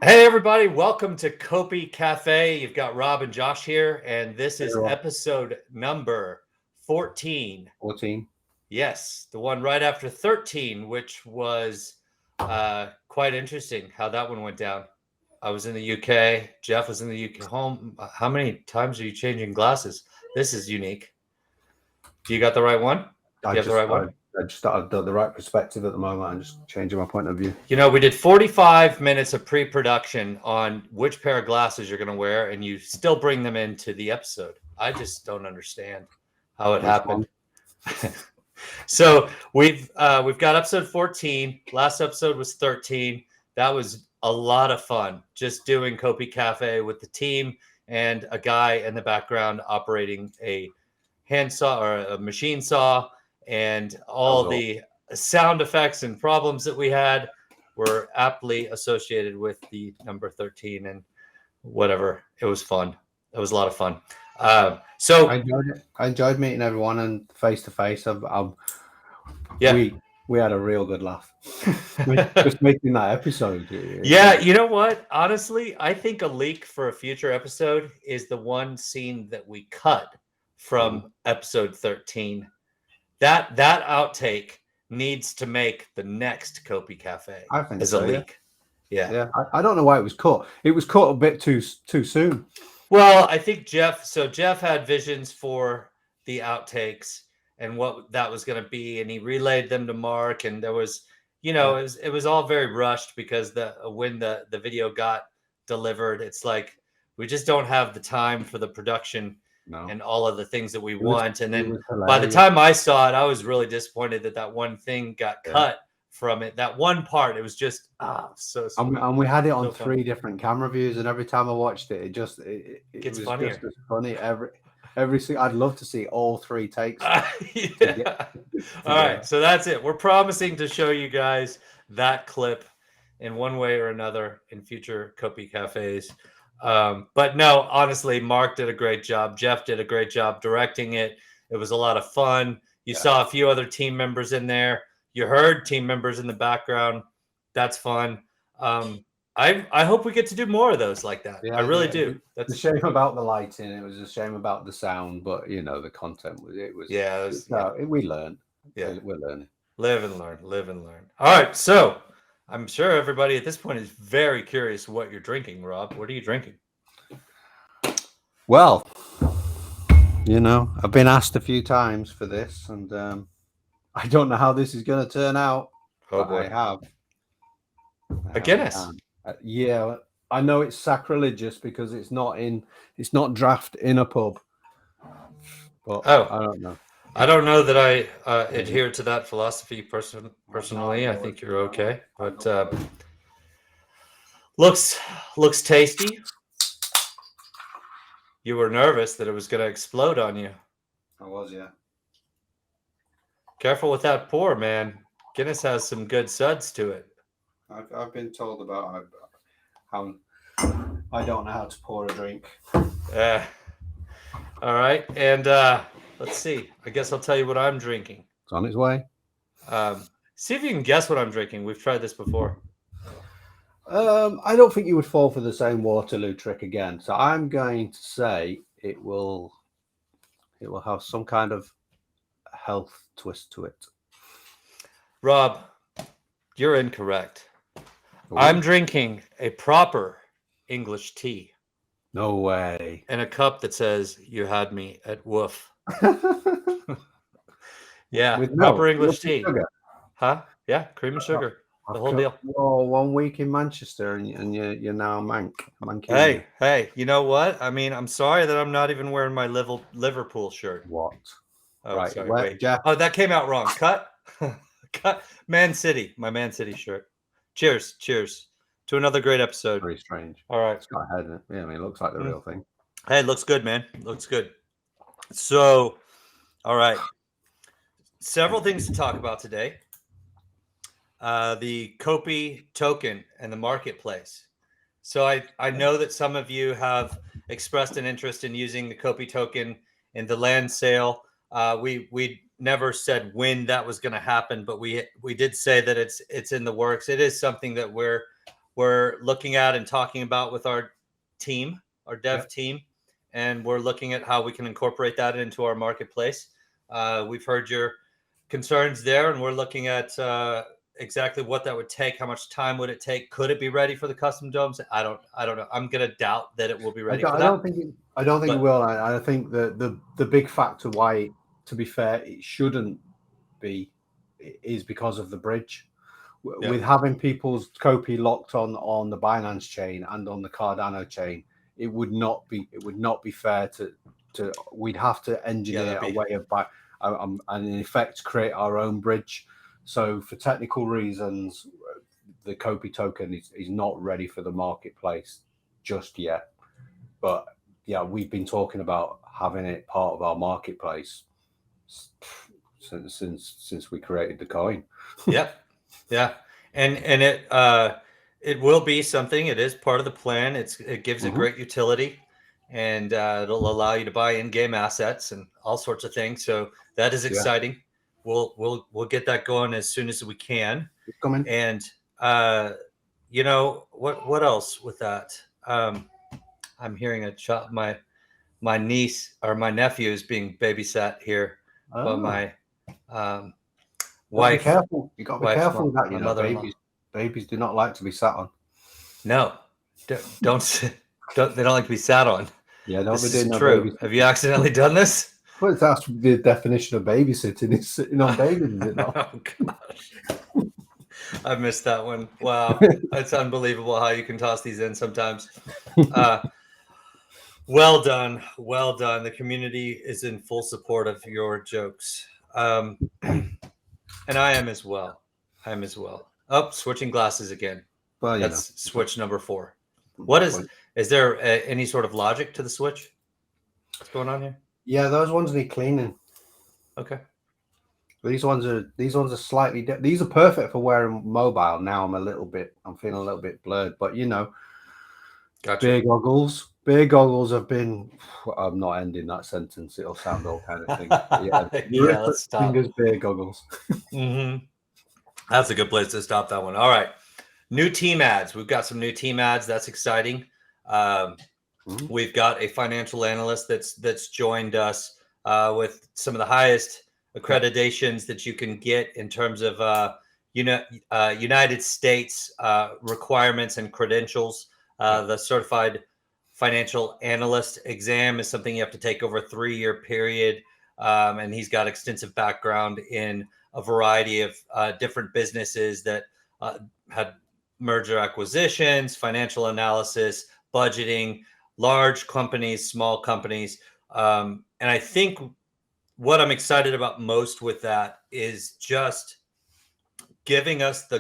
Hey, everybody. Welcome to COPICafe. You've got Rob and Josh here, and this is episode number 14. 14. Yes, the one right after 13, which was quite interesting how that one went down. I was in the UK. Jeff was in the UK home. How many times are you changing glasses? This is unique. Do you got the right one? I just started the right perspective at the moment. I'm just changing my point of view. You know, we did 45 minutes of pre-production on which pair of glasses you're going to wear, and you still bring them into the episode. I just don't understand how it happened. So we've got episode 14. Last episode was 13. That was a lot of fun, just doing COPICafe with the team and a guy in the background operating a hand saw or a machine saw, and all the sound effects and problems that we had were aptly associated with the number 13 and whatever. It was fun. It was a lot of fun. So I enjoyed it. I enjoyed meeting everyone and face to face. We had a real good laugh just making that episode. Yeah, you know what? Honestly, I think a leak for a future episode is the one scene that we cut from episode 13. That outtake needs to make the next COPICafe as a leak. Yeah. I don't know why it was cut. It was cut a bit too soon. Well, I think Jeff had visions for the outtakes and what that was going to be, and he relayed them to Mark, and there was, it was all very rushed because when the video got delivered, it's like we just don't have the time for the production. No. And all of the things that we want. And then by the time I saw it, I was really disappointed that one thing got cut from it. That one part, it was just so sweet. And we had it on three different camera views, and every time I watched it, it gets was funnier. Just as funny. I'd love to see all three takes. All right, so that's it. We're promising to show you guys that clip in one way or another in future COPICafes. But no, honestly, Mark did a great job. Jeff did a great job directing it. It was a lot of fun. You saw a few other team members in there. You heard team members in the background. That's fun. I hope we get to do more of those like that. I really do. That's a shame about the lighting. It was a shame about the sound, but the content was. We learned. Yeah, we're learning. Live and learn. All right, so I'm sure everybody at this point is very curious what you're drinking, Rob. What are you drinking? Well, I've been asked a few times for this, and I don't know how this is going to turn out. Oh boy. I have a Guinness. Yeah, I know it's sacrilegious because it's not draft in a pub. But I don't know. I don't know that I adhere to that philosophy personally. I think you're okay, but looks tasty. You were nervous that it was going to explode on you. I was, yeah. Careful with that pour, man. Guinness has some good suds to it. I've been told about how I don't know how to pour a drink. All right, and let's see. I guess I'll tell you what I'm drinking. It's on its way. See if you can guess what I'm drinking. We've tried this before. I don't think you would fall for the same Waterloo trick again. So I'm going to say it will have some kind of health twist to it. Rob, you're incorrect. I'm drinking a proper English tea. No way. In a cup that says, "You had me at woof." Yeah, with proper English tea. Sugar. Huh? Yeah, cream and sugar. The whole deal. Well, 1 week in Manchester and you're now mank. Hey, you know what? I mean, I'm sorry that I'm not even wearing my Liverpool shirt. What? Oh, right. Sorry, wait. Oh, that came out wrong. Cut. Man City. My Man City shirt. Cheers to another great episode. Very strange. All right. It's got a head in it. Yeah, I mean, it looks like the real thing. Hey, it looks good, man. Looks good. So, all right. Several things to talk about today. The Copi token and the marketplace. So I know that some of you have expressed an interest in using the Copi token in the land sale. We never said when that was going to happen, but we did say that it's in the works. It is something that we're we're looking at and talking about with our team, our dev team, and we're looking at how we can incorporate that into our marketplace. We've heard your concerns there, and we're looking at exactly what that would take. How much time would it take? Could it be ready for the custom domes? I don't know. I'm gonna doubt that it will be ready for that. I don't think it will. I think the big factor why, to be fair, it shouldn't be is because of the bridge. With having people's Copi locked on the Binance chain and on the Cardano chain, it would not be fair to we'd have to engineer a way of and in effect create our own bridge. So for technical reasons, the Copi token is not ready for the marketplace just yet. But yeah, we've been talking about having it part of our marketplace since we created the coin. Yeah, and it will be something. It is part of the plan. It gives a great utility, and it'll allow you to buy in-game assets and all sorts of things. So that is exciting. We'll get that going as soon as we can. It's coming. And you know what else with that? I'm hearing a child. My niece or my nephew is being babysat here by my wife. Be careful. You got to be careful with that. You know, babies do not like to be sat on. No, don't. They don't like to be sat on. Yeah, don't this be doing is true. Have you accidentally done this? Well, that's the definition of babysitting. Is sitting on babies, is it not? Oh gosh, I missed that one. Wow, it's unbelievable how you can toss these in sometimes. Well done, well done. The community is in full support of your jokes, and I am as well. Oh, switching glasses again. Well, that's switch number 4. What is there any sort of logic to the switch? What's going on here? Yeah, those ones need cleaning. Okay. These ones are slightly these are perfect for wearing mobile. Now I'm feeling a little bit blurred, but you know, beer goggles have been. I'm not ending that sentence. It'll sound all kind of thing. Yeah, let's stop. Fingers, beer goggles. That's a good place to stop that one. All right, new team ads. We've got some new team ads. That's exciting. We've got a financial analyst that's joined us with some of the highest accreditations that you can get in terms of United States requirements and credentials. The certified financial analyst exam is something you have to take over a 3-year period, and he's got extensive background in a variety of different businesses that had merger acquisitions, financial analysis, budgeting, large companies, small companies. And I think what I'm excited about most with that is just giving us the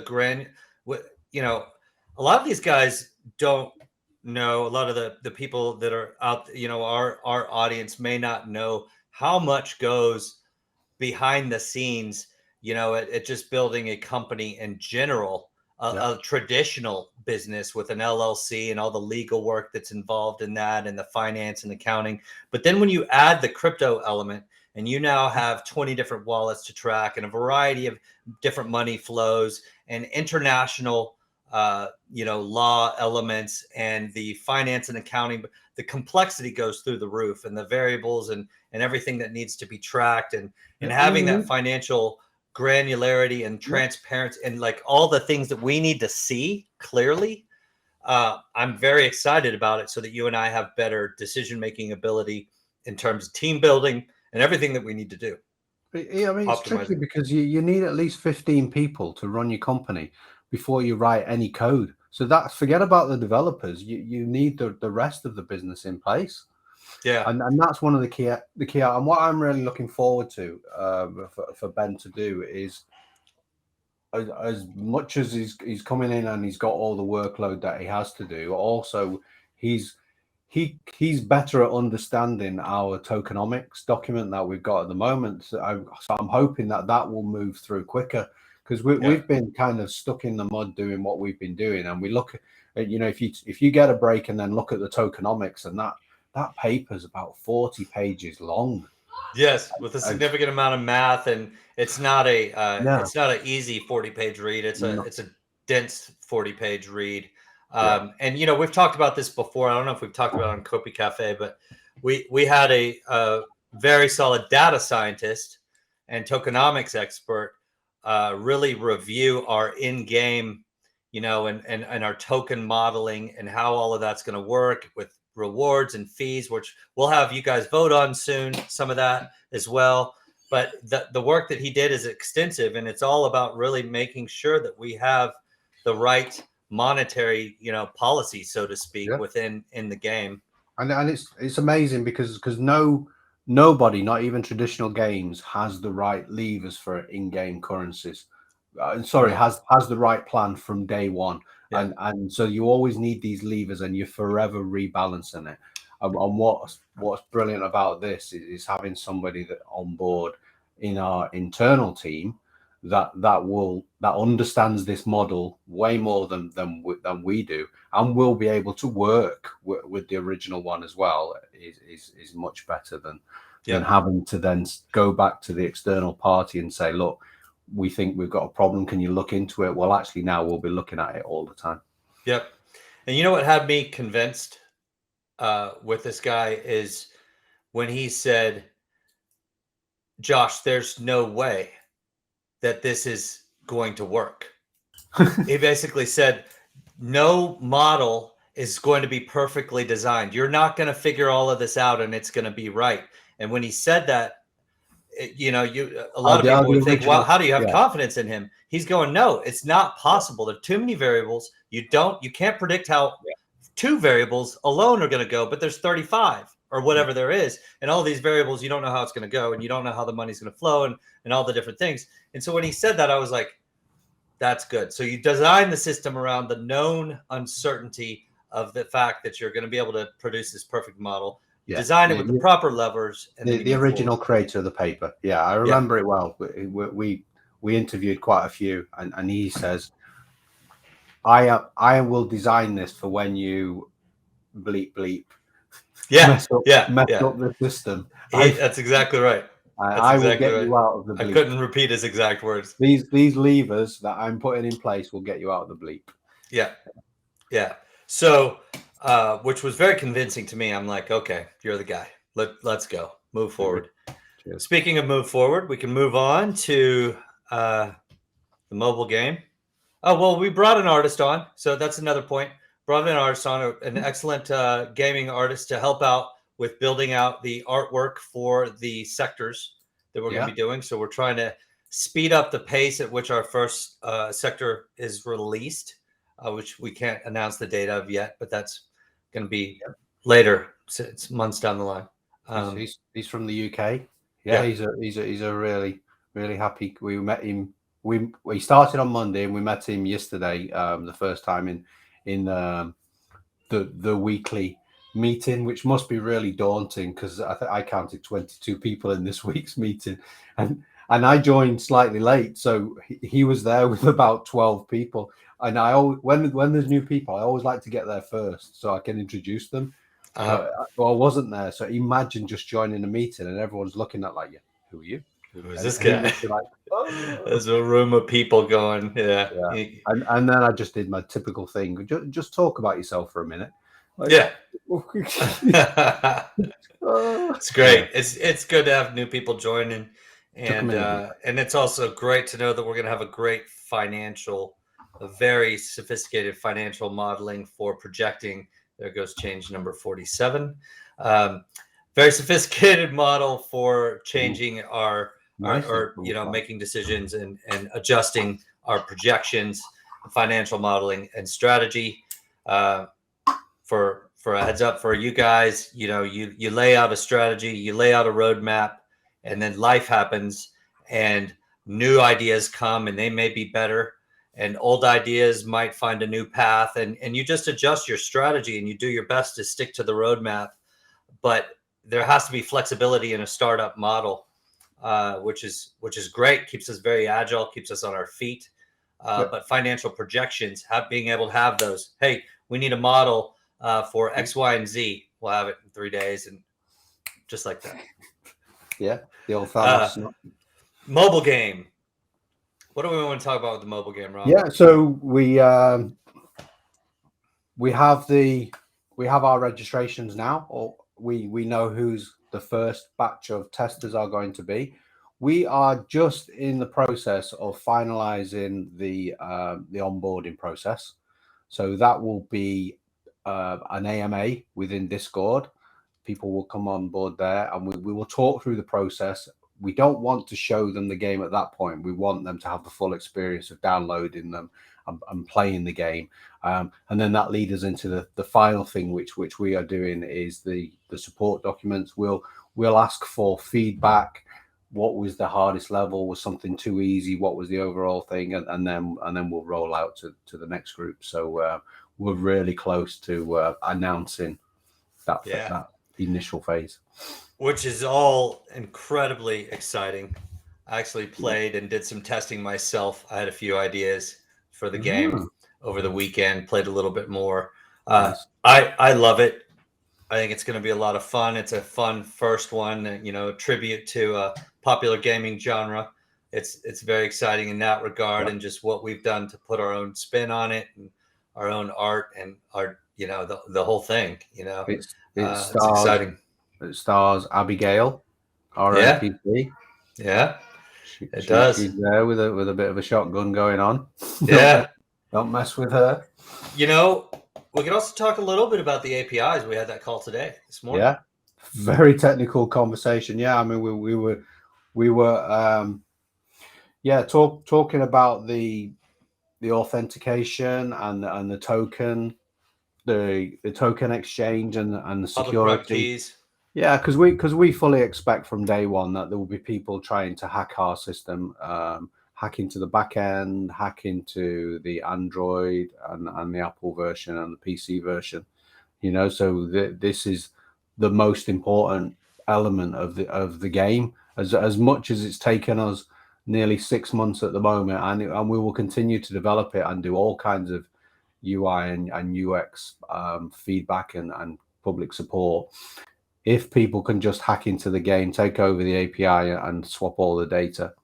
a lot of these guys don't know, a lot of the people that are out, our audience may not know how much goes behind the scenes, at just building a company in general. A traditional business with an LLC and all the legal work that's involved in that and the finance and accounting. But then when you add the crypto element and you now have 20 different wallets to track and a variety of different money flows and international, law elements and the finance and accounting, the complexity goes through the roof and the variables and everything that needs to be tracked and having that financial granularity and transparency and like all the things that we need to see clearly. I'm very excited about it so that you and I have better decision-making ability in terms of team building and everything that we need to do. Yeah, I mean, it's tricky because you need at least 15 people to run your company before you write any code. So forget about the developers. You need the rest of the business in place. Yeah, and that's one of the key. And what I'm really looking forward to for Ben to do is, as much as he's coming in and he's got all the workload that he has to do, also he's better at understanding our tokenomics document that we've got at the moment. So I'm hoping that will move through quicker because we've been kind of stuck in the mud doing what we've been doing, and we look at, if you get a break and then look at the tokenomics, and that paper's about 40 pages long. Yes, with a significant amount of math, and it's not an easy 40-page read. It's a dense 40-page read. And we've talked about this before. I don't know if we've talked about it on COPICafe, but we had a very solid data scientist and tokenomics expert really review our in-game, and our token modeling and how all of that's going to work with rewards and fees, which we'll have you guys vote on soon, some of that as well. But the work that he did is extensive, and it's all about really making sure that we have the right monetary, policy, so to speak, within the game. And it's amazing because nobody, not even traditional games, has the right levers for in-game currencies. Has the right plan from day one. Yeah. And so you always need these levers, and you're forever rebalancing it. And what's brilliant about this is having somebody that on board in our internal team that understands this model way more than we do, and will be able to work with the original one as well, is much better than having to then go back to the external party and say, look, we think we've got a problem, can you look into it? Well, actually now we'll be looking at it all the time. Yep. And you know what had me convinced with this guy is when he said, Josh, there's no way that this is going to work. He basically said, no model is going to be perfectly designed. You're not going to figure all of this out and it's going to be right. And when he said that, a lot of people would think, well, how do you have confidence in him? He's going, no, it's not possible. There are too many variables. You can't predict how two variables alone are going to go, but there's 35 or whatever there is. And all these variables, you don't know how it's going to go, and you don't know how the money's going to flow and all the different things. And so when he said that, I was like, that's good. So you design the system around the known uncertainty of the fact that you're going to be able to produce this perfect model. You design it with the proper levers. And the original creator of the paper. Yeah, I remember it well. We interviewed quite a few, and he says, I will design this for when you bleep. Mess up the system. That's exactly right. I will get you out of the bleep. I couldn't repeat his exact words. These levers that I'm putting in place will get you out of the bleep. Yeah. So, which was very convincing to me. I'm like, okay, you're the guy. Let's go. Move forward. Cheers. Speaking of move forward, we can move on to the mobile game. Oh, well, we brought an artist on. So that's another point. Brought an artist on, an excellent gaming artist to help out with building out the artwork for the sectors that we're going to be doing. So we're trying to speed up the pace at which our first sector is released, which we can't announce the date of yet, but that's going to be later. It's months down the line. He's from the UK. Yeah. He's a really, really happy. We met him. We started on Monday and we met him yesterday, the first time in the weekly meeting, which must be really daunting because I counted 22 people in this week's meeting, and I joined slightly late, so he was there with about 12 people. And when there's new people, I always like to get there first so I can introduce them. Well, I wasn't there, so imagine just joining a meeting and everyone's looking at like, who are you? Who is this guy? Like, oh. There's a room of people going, yeah. And then I just did my typical thing. Just talk about yourself for a minute. Like, It's great. It's good to have new people joining, and it's also great to know that we're going to have a very sophisticated financial modeling for projecting. There goes change number 47. Very sophisticated model for changing our making decisions and adjusting our projections, financial modeling and strategy. For a heads up for you guys, you lay out a strategy, you lay out a roadmap, and then life happens and new ideas come and they may be better, and old ideas might find a new path, and you just adjust your strategy and you do your best to stick to the roadmap. But there has to be flexibility in a startup model, which is great, keeps us very agile, keeps us on our feet. But financial projections, being able to have those, hey, we need a model for X, Y, and Z. We'll have it in 3 days, and just like that. Yeah, the old Thanos. Mobile game. What do we want to talk about with the mobile game, Rob? Yeah, so we we have our registrations now, or we know who's the first batch of testers are going to be. We are just in the process of finalizing the onboarding process. So that will be an AMA within Discord. People will come on board there, and we will talk through the process. We don't want to show them the game at that point. We want them to have the full experience of downloading them and playing the game. And then that leads us into the final thing, which we are doing, is the support documents. We'll ask for feedback. What was the hardest level? Was something too easy? What was the overall thing? And then we'll roll out to the next group. So we're really close to announcing that initial phase, which is all incredibly exciting. I actually played and did some testing myself. I had a few ideas for the game over the weekend, played a little bit more. Nice. I love it. I think it's going to be a lot of fun. It's a fun first one, you know, tribute to a popular gaming genre. It's very exciting in that regard, and just what we've done to put our own spin on it and our own art and our, you know, the whole thing, you know. It's exciting. It stars Abigail, our NPC. Yeah, it does. She's there with a bit of a shotgun going on. Yeah. Don't mess with her. You know, we could also talk a little bit about the APIs. We had that call this morning. Yeah, very technical conversation. Yeah, I mean, we were talking about the authentication and the token, the token exchange and the security. Yeah, because we fully expect from day one that there will be people trying to hack our system, hack into the back end, hack into the Android and the Apple version and the PC version. You know, so this is the most important element of the game. As much as it's taken us nearly 6 months at the moment, and we will continue to develop it and do all kinds of UI and UX feedback and public support. If people can just hack into the game, take over the API and swap all the data,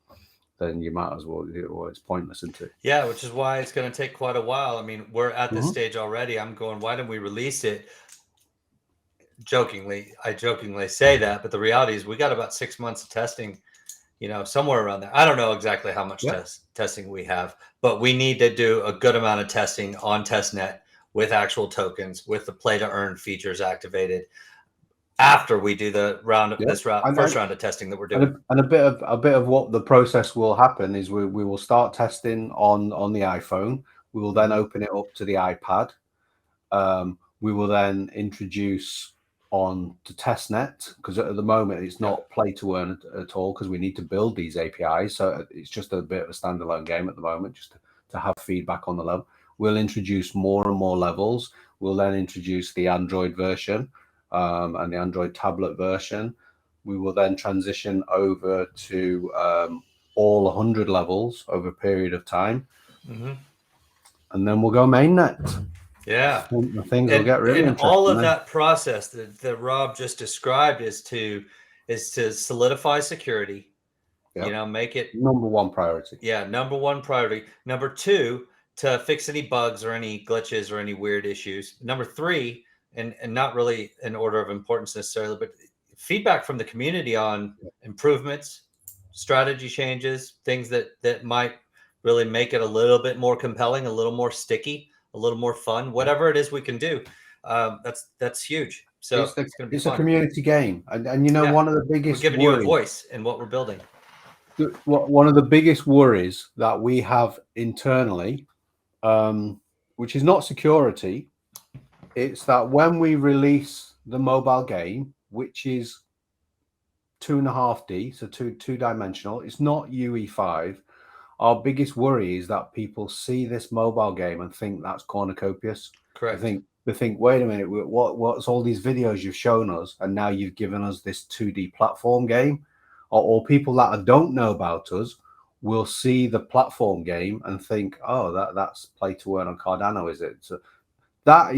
then you might as well. It's pointless, isn't it? Yeah, which is why it's going to take quite a while. I mean, we're at this stage already. I'm going, why didn't we release it? I jokingly say that, but the reality is we got about 6 months of testing, you know, somewhere around there. I don't know exactly how much testing we have, but we need to do a good amount of testing on testnet with actual tokens, with the play to earn features activated, after we do the first round of testing that we're doing. And a bit of what the process will happen is we will start testing on the iPhone. We will then open it up to the iPad. We will then introduce on to testnet, because at the moment it's not play to earn at all, because we need to build these APIs. So it's just a bit of a standalone game at the moment, just to have feedback on the level. We'll introduce more and more levels. We'll then introduce the Android version and the Android tablet version. We will then transition over to all 100 levels over a period of time. And then we'll go mainnet. Yeah. Things will get really interesting. All of that process that Rob just described is to solidify security. Yep. You know, make it number one priority. Yeah, number one priority. Number two, to fix any bugs or any glitches or any weird issues. Number three, and not really in order of importance necessarily, but feedback from the community on improvements, strategy changes, things that might really make it a little bit more compelling, a little more sticky, a little more fun, whatever it is we can do. That's huge. So it's a community game. And you know, one of the biggest we're giving you a voice in what we're building. One of the biggest worries that we have internally, which is not security, it's that when we release the mobile game, which is 2.5D, so two-dimensional, it's not UE5. Our biggest worry is that people see this mobile game and think that's Cornucopias. Correct. They think, wait a minute, what's all these videos you've shown us, and now you've given us this 2D platform game? Or people that don't know about us will see the platform game and think, oh, that's play to earn on Cardano, is it? So that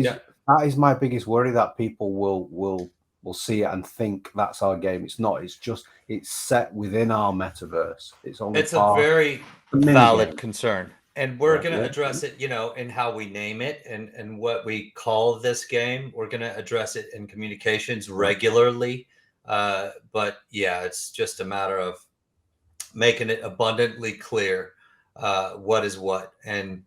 is my biggest worry, that people will see it and think that's our game. It's not. It's set within our metaverse. It's a very valid concern. And we're going to address it, in how we name it and what we call this game. We're going to address it in communications regularly. But yeah, it's just a matter of making it abundantly clear what is what. And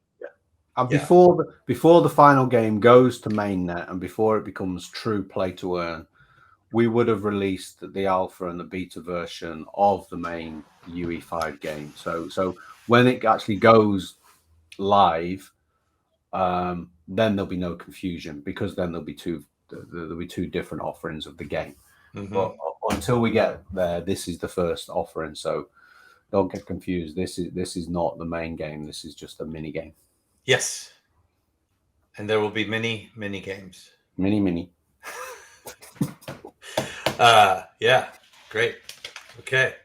before the final game goes to mainnet and before it becomes true play to earn, we would have released the alpha and the beta version of the main UE5 game. So when it actually goes live, then there'll be no confusion, because then there'll be two different offerings of the game. Mm-hmm. But until we get there, this is the first offering. So don't get confused. This is not the main game. This is just a mini game. Yes. And there will be many games. Mini. Yeah, great. Okay.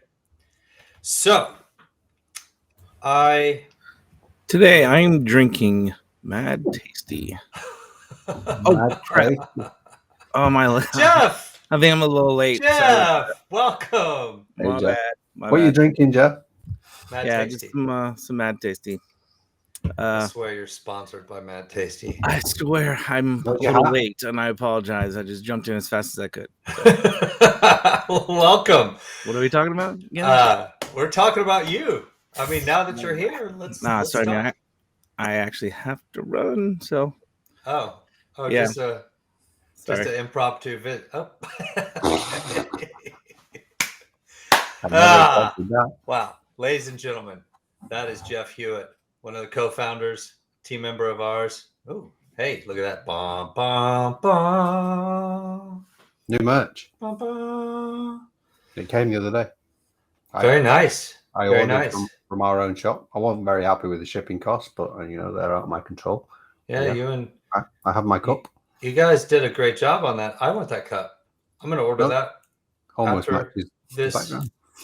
So today I'm drinking Mad Tasty. Oh, crap. Oh my Jeff. I think I'm a little late. Jeff, welcome. Hey, My Jeff. bad. What are you drinking, Jeff? Mad Tasty. Just some Mad Tasty. I swear you're sponsored by Mad Tasty. I swear I'm a little late, and I apologize. I just jumped in as fast as I could. Well, welcome. What are we talking about again? We're talking about you. I mean, now that you're here, let's sorry, talk. I actually have to run, so. Oh, yeah. Just an impromptu vid. Oh. Wow, ladies and gentlemen, that is Jeff Hewitt, one of the co-founders, team member of ours. Oh, hey, look at that! Bum, bum, bum. New merch. Bum, bum. It came the other day. Very nice. I ordered from our own shop. I wasn't very happy with the shipping costs, but they're out of my control. Yeah. I have my cup. You guys did a great job on that. I want that cup. I'm going to order that. Almost matches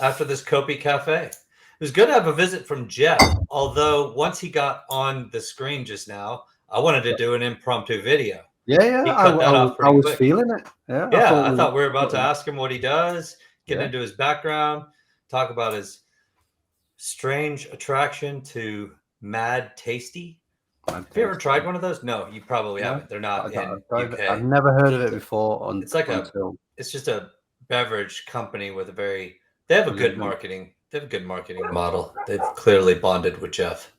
after this COPICafe. It was good to have a visit from Jeff, although once he got on the screen just now, I wanted to do an impromptu video. Yeah. I was feeling it. Yeah. I thought we were about to ask him what he does, get into his background, talk about his strange attraction to Mad Tasty. Have you ever tried one of those? No, you probably haven't. They're not in UK. I've never heard of it before. It's just a beverage company with they have a good marketing. They have a good marketing model. They've clearly bonded with Jeff.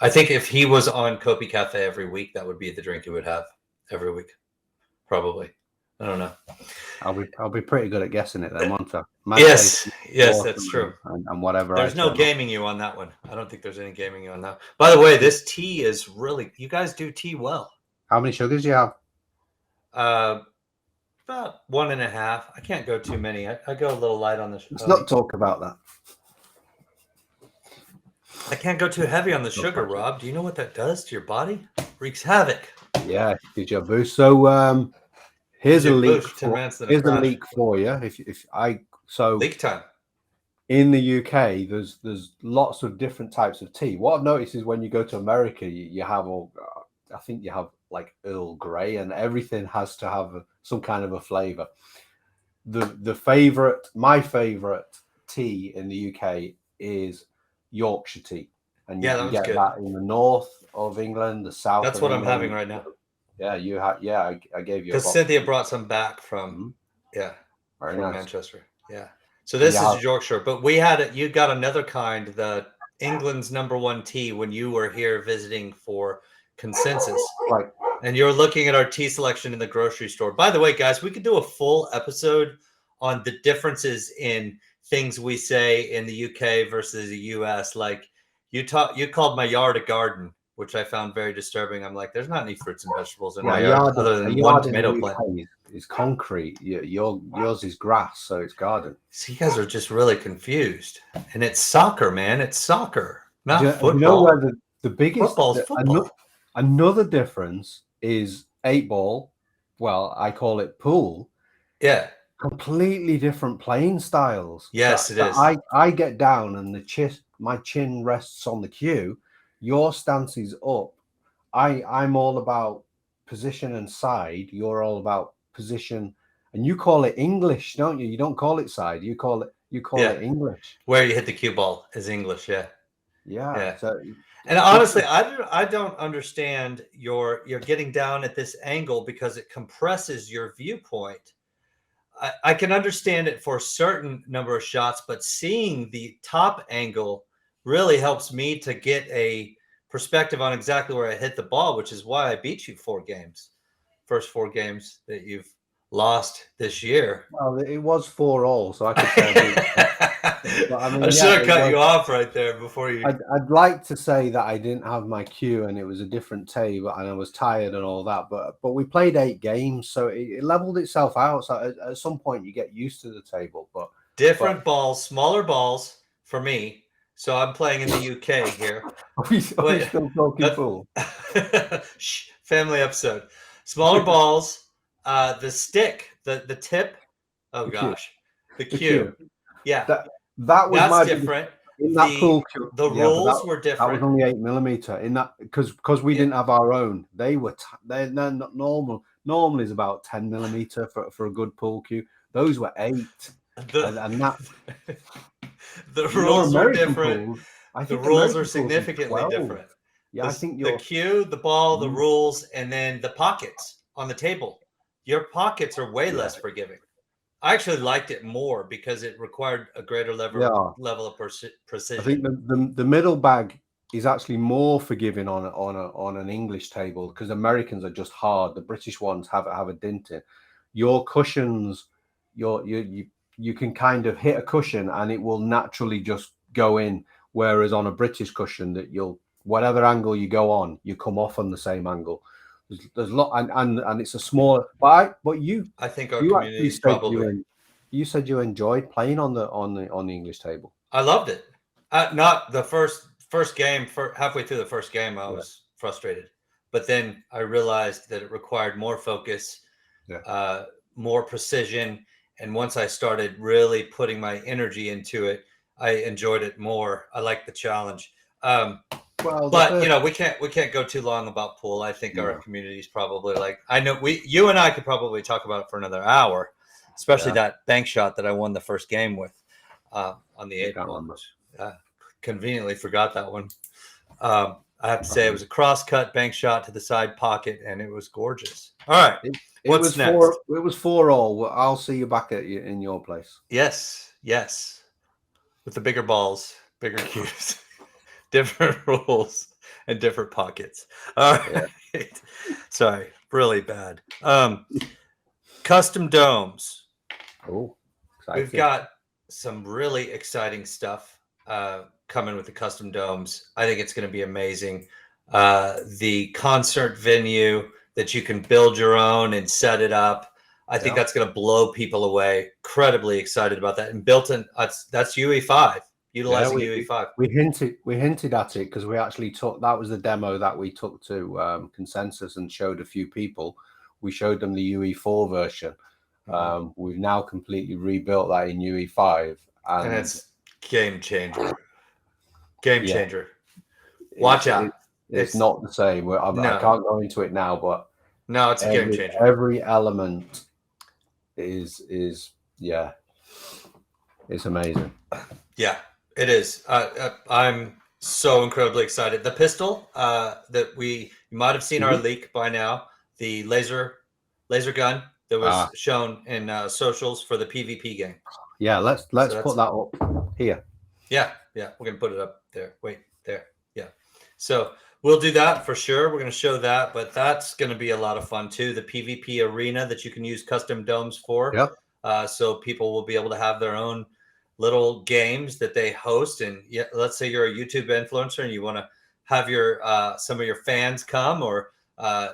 I think if he was on COPICafe every week, that would be the drink he would have every week. Probably. I don't know. I'll be pretty good at guessing it then, won't I? Yes, that's true. And whatever. There's no gaming you on that one. I don't think there's any gaming you on that. By the way, this tea is really. You guys do tea well. How many sugars do you have? About 1.5. I can't go too many. I go a little light on the. Let's not talk about that. I can't go too heavy on the sugar, Rob. Do you know what that does to your body? Wreaks havoc. Yeah, gives you a boost. So here's a leak. Here's a leak for you. Leak time. In the UK, there's lots of different types of tea. What I've noticed is when you go to America, you have I think you have like Earl Grey, and everything has to have some kind of a flavor. My favorite tea in the UK is Yorkshire tea, and you get that in the north of England, the south. That's what I'm having right now. Yeah, you have. Yeah, I gave you. Because Cynthia brought some back from from Manchester. Yeah. So this is Yorkshire, but we had it. You got another kind, the England's #1 tea, when you were here visiting for Consensus. Right. And you're looking at our tea selection in the grocery store. By the way, guys, we could do a full episode on the differences in things we say in the UK versus the US. Like you called my yard a garden, which I found very disturbing. I'm like, there's not any fruits and vegetables in my yard other than one tomato plant. It's concrete. Yours is grass, so it's garden. So you guys are just really confused. And it's soccer, man. It's soccer, not football. You know where the biggest football. Another difference is 8-ball. Well, I call it pool. Yeah. Completely different playing styles. Yes, it is. I get down and my chin rests on the cue. Your stance is up. I'm all about position and side. You're all about position, and you call it English, don't you? You don't call it side. You call it English. Where you hit the cue ball is English. Yeah. Yeah. So, and honestly, I don't understand you're getting down at this angle because it compresses your viewpoint. I can understand it for a certain number of shots, but seeing the top angle really helps me to get a perspective on exactly where I hit the ball, which is why I beat you 4 games. First 4 games that you've lost this year. well, it was 4-all, so I could say. But I mean, should have cut you off right there before you. I'd like to say that I didn't have my cue and it was a different table and I was tired and all that, but we played 8 games, so it leveled itself out. So at some point you get used to the table, but Different balls, smaller balls for me. So I'm playing in the UK here. Are we still talking pool? Family episode. Smaller balls, the stick, the tip. Oh gosh, the cue. Yeah, that was that's different. In that pool cue. The rules were different. That was only 8mm in that because we didn't have our own. They're not normal. Normal is about 10mm for a good pool cue. Those were 8. And that the rules are different. Pools, the rules are significantly different. Yeah, I think the cue, the ball, the rules, and then the pockets on the table. Your pockets are way less forgiving. I actually liked it more because it required a greater level of precision. I think the middle bag is actually more forgiving on an English table because Americans are just hard. The British ones have a dint in. Your cushions, you can kind of hit a cushion and it will naturally just go in. Whereas on a British cushion, that whatever angle you go on, you come off on the same angle. There's a lot, and it's a smaller. I think our community is probably. You said you enjoyed playing on the English table. I loved it. Not the first game. Halfway through the first game, I was frustrated, but then I realized that it required more focus, more precision. And once I started really putting my energy into it, I enjoyed it more. I like the challenge. But we can't go too long about pool. I think our community is probably like, I know you and I could probably talk about it for another hour, especially that bank shot that I won the first game with on the 8 ball. Conveniently forgot that one. I have to say it was a cross-cut bank shot to the side pocket, and it was gorgeous. All right. What's next? It was 4-all. I'll see you back in your place. Yes. With the bigger balls, bigger cues, different rules, and different pockets. All right. Sorry, really bad. Custom domes. Oh, we've got some really exciting stuff coming with the custom domes. I think it's going to be amazing. The concert venue that you can build your own and set it up. I think that's going to blow people away. Incredibly excited about that. And built in, that's UE5, utilizing UE5. We hinted at it because we actually that was the demo that we took to Consensus and showed a few people. We showed them the UE4 version. We've now completely rebuilt that in UE5. And it's game changer. Game changer. Watch out. It's not the same. I can't go into it now, but no, it's a game changer. Every element is it's amazing. Yeah, it is. I'm so incredibly excited. The pistol that you might have seen our leak by now, the laser gun that was shown in socials for the PvP game. Yeah, let's put that up here. Yeah, we're gonna put it up there. Wait, there. Yeah. So we'll do that for sure. We're gonna show that, but that's gonna be a lot of fun too. The PvP arena that you can use custom domes for. Yep. So people will be able to have their own little games that they host. And let's say you're a YouTube influencer and you want to have your some of your fans come, or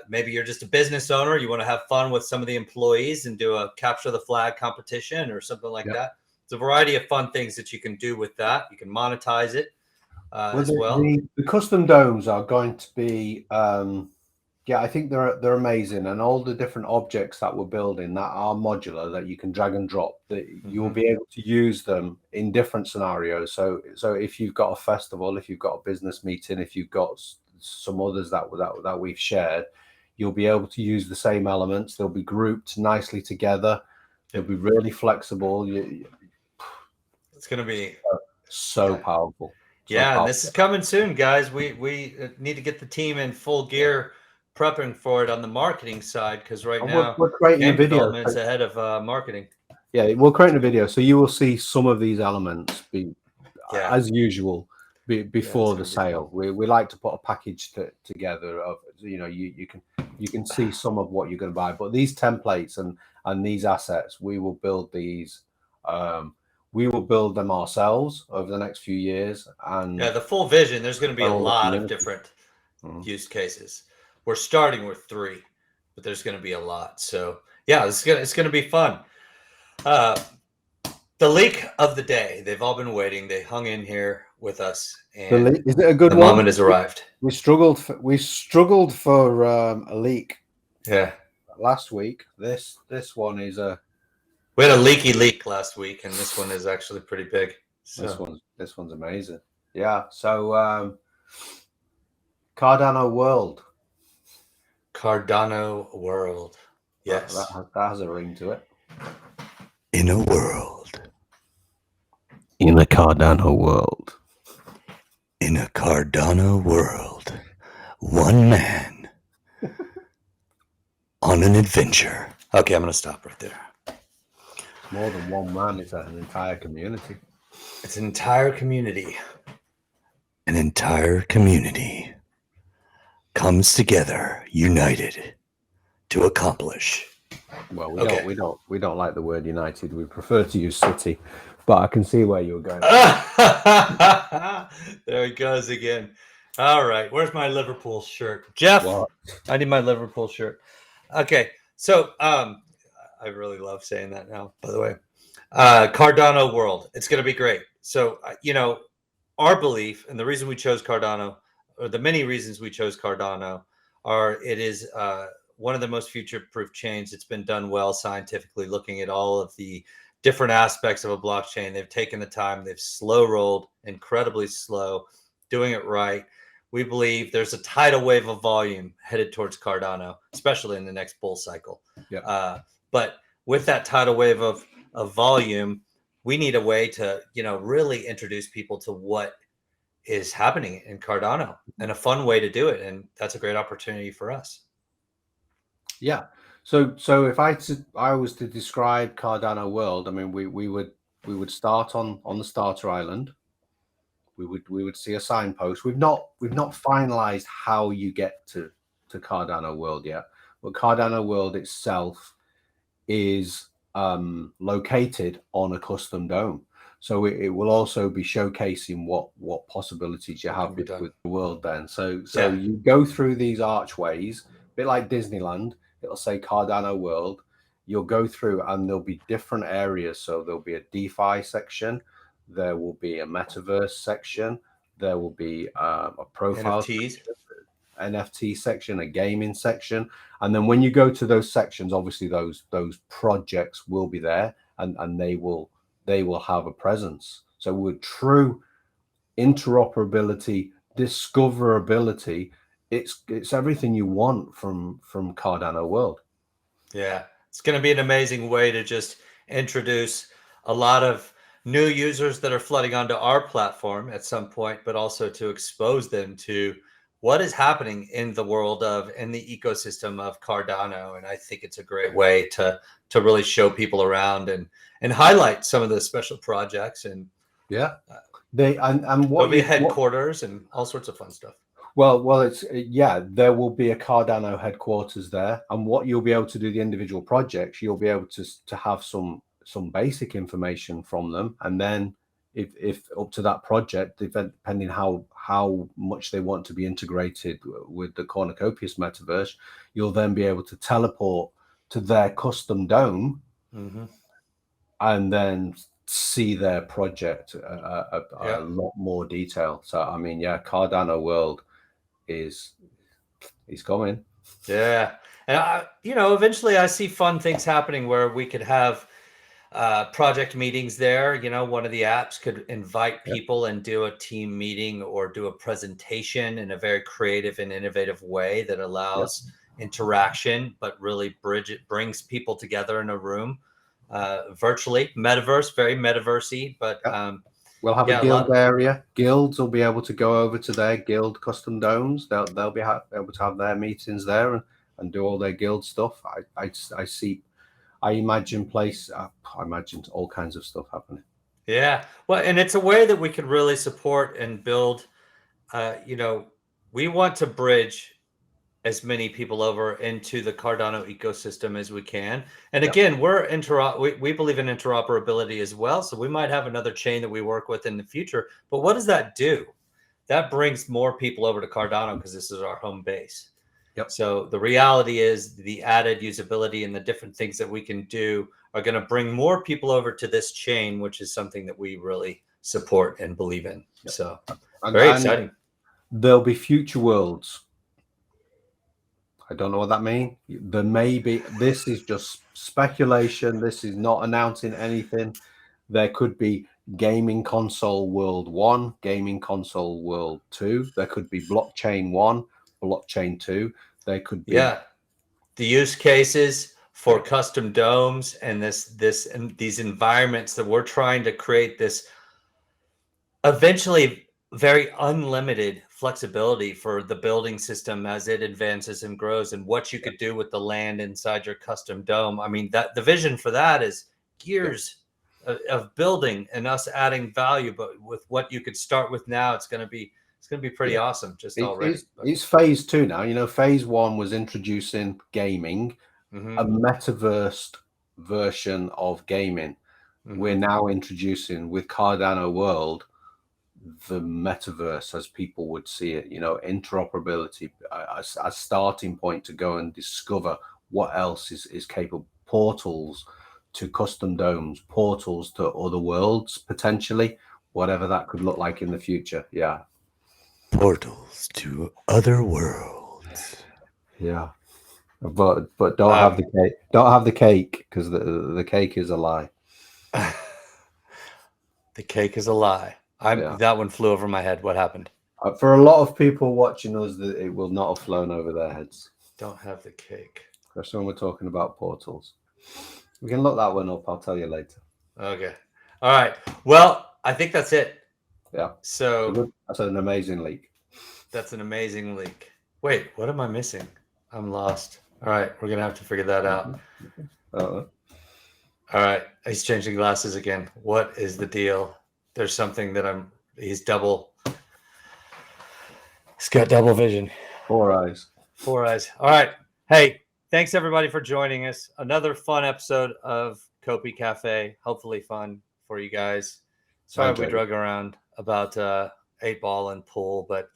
maybe you're just a business owner. You want to have fun with some of the employees and do a capture the flag competition or something like that. It's a variety of fun things that you can do with that. You can monetize it as well. The custom domes are going to be, I think they're amazing, and all the different objects that we're building that are modular that you can drag and drop, that you will be able to use them in different scenarios. So if you've got a festival, if you've got a business meeting, if you've got some others that we've shared, you'll be able to use the same elements. They'll be grouped nicely together. They'll be really flexible. It's going to be so powerful. Yeah, and this is coming soon, guys. We need to get the team in full gear, prepping for it on the marketing side, because right now we're creating a game video development is ahead of marketing. Yeah, we're creating a video, so you will see some of these elements be as usual before the sale. We like to put a package together of you can see some of what you're going to buy, but these templates and these assets, we will build these. We will build them ourselves over the next few years. And the full vision. There's going to be a lot of different use cases. We're starting with 3, but there's going to be a lot. So yeah, it's going to be fun. The leak of the day. They've all been waiting. They hung in here with us, and is it a good the one? moment has arrived. We struggled for a leak. Yeah. Last week. This one is we had a leaky leak last week, and this one is actually pretty big. So. This one's amazing. Yeah. So Cardano World. Cardano World. Yes. That has a ring to it. In a world. In a Cardano world. In a Cardano world. One man on an adventure. Okay, I'm going to stop right there. More than one man. It's an entire community. It's an entire community. An entire community comes together, united, to accomplish. Well, we don't like the word united. We prefer to use city, but I can see where you were going. There he goes again. All right, where's my Liverpool shirt, Jeff? What? I need my Liverpool shirt. Okay, so I really love saying that now. By the way, Cardano World. It's going to be great. So our belief and the reason we chose Cardano, or the many reasons we chose Cardano, are it is one of the most future-proof chains. It's been done well scientifically, looking at all of the different aspects of a blockchain. They've taken the time. They've slow-rolled, incredibly slow, doing it right. We believe there's a tidal wave of volume headed towards Cardano, especially in the next bull cycle. Yep. But with that tidal wave of volume, we need a way to, really introduce people to what is happening in Cardano, and a fun way to do it. And that's a great opportunity for us. Yeah. So if I was to describe Cardano World, I mean, we would start on the starter island. We would see a signpost. We've not finalized how you get to Cardano World yet, but Cardano World itself is located on a custom dome. So it will also be showcasing what possibilities you have with the world then. So you go through these archways, a bit like Disneyland. It'll say Cardano World. You'll go through and there'll be different areas. So there'll be a DeFi section. There will be a metaverse section. There will be a profile NFT section, a gaming section. And then when you go to those sections, obviously those projects will be there and they will have a presence. So with true interoperability, discoverability, it's everything you want from Cardano World. Yeah, it's going to be an amazing way to just introduce a lot of new users that are flooding onto our platform at some point, but also to expose them to what is happening in the world in the ecosystem of Cardano. And I think it's a great way to really show people around and highlight some of the special projects. And there'll be headquarters and all sorts of fun stuff. Well, there will be a Cardano headquarters there, and what you'll be able to do, the individual projects, you'll be able to have some basic information from them, and then if up to that project, depending how much they want to be integrated with the Cornucopias metaverse, you'll then be able to teleport to their custom dome, and then see their project a lot more detail. So I mean, Cardano World is coming. Yeah. And eventually I see fun things happening where we could have project meetings there. One of the apps could invite people and do a team meeting or do a presentation in a very creative and innovative way that allows interaction, but really brings people together in a room virtually. Metaverse, very metaversey, but We'll have a guild area. Guilds will be able to go over to their guild custom domes. They'll be able to have their meetings there and do all their guild stuff. I imagine all kinds of stuff happening. Yeah. Well, and it's a way that we can really support and build. We want to bridge as many people over into the Cardano ecosystem as we can. And again, we believe in interoperability as well. So we might have another chain that we work with in the future. But what does that do? That brings more people over to Cardano because this is our home base. Yep. So the reality is the added usability and the different things that we can do are going to bring more people over to this chain, which is something that we really support and believe in. Yep. So very exciting. There'll be future worlds. I don't know what that means. There may be. This is just speculation. This is not announcing anything. There could be gaming console world 1, gaming console world 2. There could be blockchain 1, blockchain 2. There could be the use cases for custom domes and these environments that we're trying to create this eventually very unlimited flexibility for the building system as it advances and grows, and what you could do with the land inside your custom dome. I mean, that the vision for that is years of building and us adding value, but with what you could start with now, it's going to be pretty awesome already. It's phase 2 now. Phase 1 was introducing gaming, a metaverse version of gaming. We're now introducing with Cardano World the metaverse, as people would see it, interoperability, a starting point to go and discover what else is capable. Portals to custom domes, portals to other worlds, potentially, whatever that could look like in the future. Yeah. Portals to other worlds. Yeah. But don't have the cake. Don't have the cake, because the cake is a lie. The cake is a lie. That one flew over my head. What happened? For a lot of people watching us, it will not have flown over their heads. Don't have the cake. Especially when we're talking about portals. We can look that one up. I'll tell you later. Okay. All right. Well, I think that's it. Yeah. So that's an amazing leak. That's an amazing leak. Wait, what am I missing? I'm lost. All right. We're going to have to figure that out. All right. He's changing glasses again. What is the deal? There's something that he's got double vision. 4 eyes. 4 eyes. All right. Hey, thanks everybody for joining us. Another fun episode of COPICafe. Hopefully fun for you guys. Sorry we drug around about 8-ball and pool, but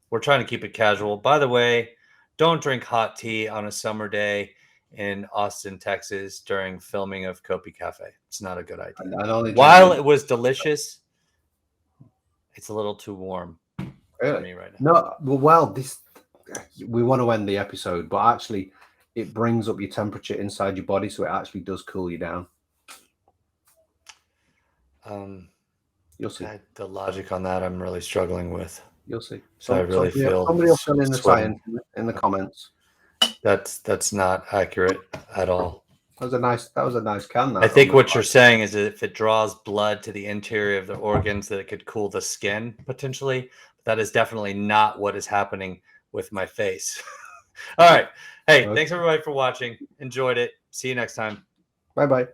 we're trying to keep it casual. By the way, don't drink hot tea on a summer day in Austin, Texas during filming of COPICafe. It's not a good idea. While it was delicious, it's a little too warm for me right now. No, we want to end the episode, but actually it brings up your temperature inside your body, so it actually does cool you down. You'll see. The logic on that I'm really struggling with. You'll see. So I really feel somebody will fill in the science in the comments. That's not accurate at all. That was a nice can. I think what you're saying is that if it draws blood to the interior of the organs, that it could cool the skin potentially. That is definitely not what is happening with my face. All right. Hey, thanks everybody for watching. Enjoyed it. See you next time. Bye-bye.